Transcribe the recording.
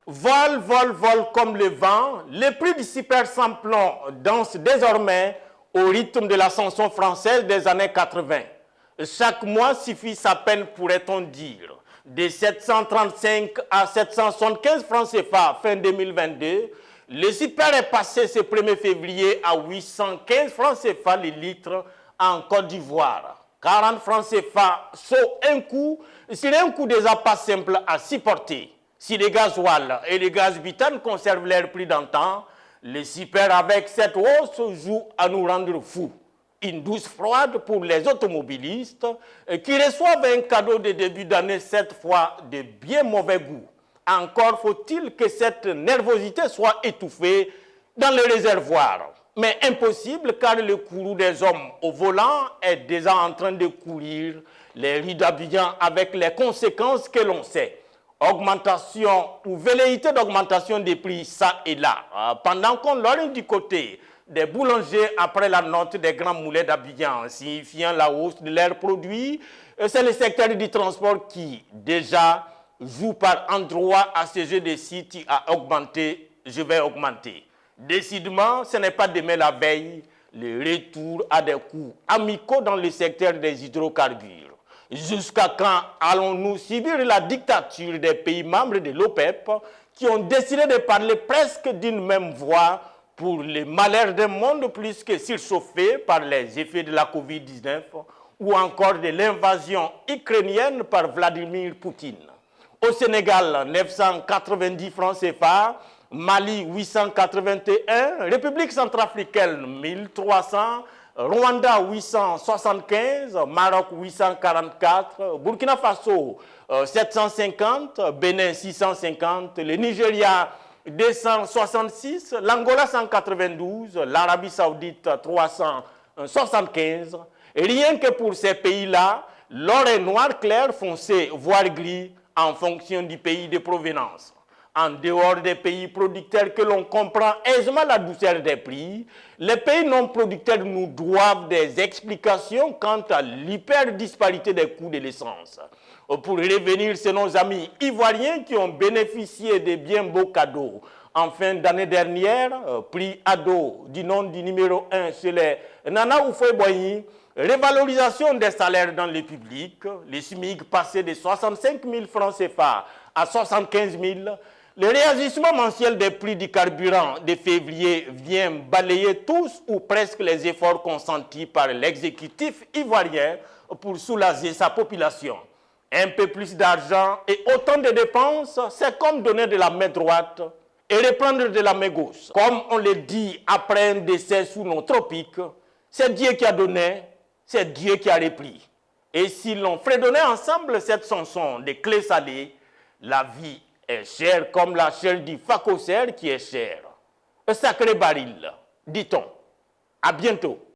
Vol, vol, vol comme le vent, les prix du super samplon dansent désormais au rythme de l'ascension française des années 80. Chaque mois suffit sa peine, pourrait-on dire. De 735 à 775 francs CFA fin 2022, le super est passé ce 1er février à 815 francs CFA le litre en Côte d'Ivoire. 40 francs CFA saut un coup, c'est un coup déjà pas simple à supporter. Si les gasoil et les gaz butane conservent leur prix d'antan, le super avec cette hausse joue à nous rendre fous. Une douce froide pour les automobilistes qui reçoivent un cadeau de début d'année cette fois de bien mauvais goût. Encore faut-il que cette nervosité soit étouffée dans les réservoirs. Mais impossible car le courroux des hommes au volant est déjà en train de courir les rues d'Abidjan avec les conséquences que l'on sait. Augmentation ou velléité d'augmentation des prix ça et là. Pendant qu'on lorgne du côté des boulangers après la note des grands moulets d'Abidjan, signifiant la hausse de leurs produits, c'est le secteur du transport qui déjà joue par endroit à ce jeu de sites à augmenter, je vais augmenter. Décidément, ce n'est pas demain la veille, le retour à des coûts amicaux dans le secteur des hydrocarbures. Jusqu'à quand allons-nous subir la dictature des pays membres de l'OPEP qui ont décidé de parler presque d'une même voix pour le malheur d'un monde plus que surchauffé par les effets de la Covid-19 ou encore de l'invasion ukrainienne par Vladimir Poutine. Au Sénégal, 990 francs CFA, Mali 881, République centrafricaine 1300, Rwanda 875, Maroc 844, Burkina Faso 750, Bénin 650, le Nigeria 266, l'Angola 192, l'Arabie Saoudite 375. Rien que pour ces pays-là, l'or est noir clair, foncé, voire gris, en fonction du pays de provenance. En dehors des pays producteurs que l'on comprend aisément la douceur des prix, les pays non producteurs nous doivent des explications quant à l'hyper-disparité des coûts de l'essence. Pour revenir sur nos amis ivoiriens qui ont bénéficié de bien beaux cadeaux en fin d'année dernière, prix ado du nom du numéro 1 chez les Nana Oufoué-Boigny, révalorisation des salaires dans le public, les SMIC passés de 65 000 francs CFA à 75 000, le réajustement mensuel des prix du carburant de février vient balayer tous ou presque les efforts consentis par l'exécutif ivoirien pour soulager sa population. Un peu plus d'argent et autant de dépenses, c'est comme donner de la main droite et reprendre de la main gauche. Comme on le dit après un décès sous nos tropiques, c'est Dieu qui a donné, c'est Dieu qui a repris. Et si l'on fredonnait ensemble cette chanson des clés salées, la vie est chère comme la chair du phacochère qui est chère. Un sacré baril, dit-on. À bientôt.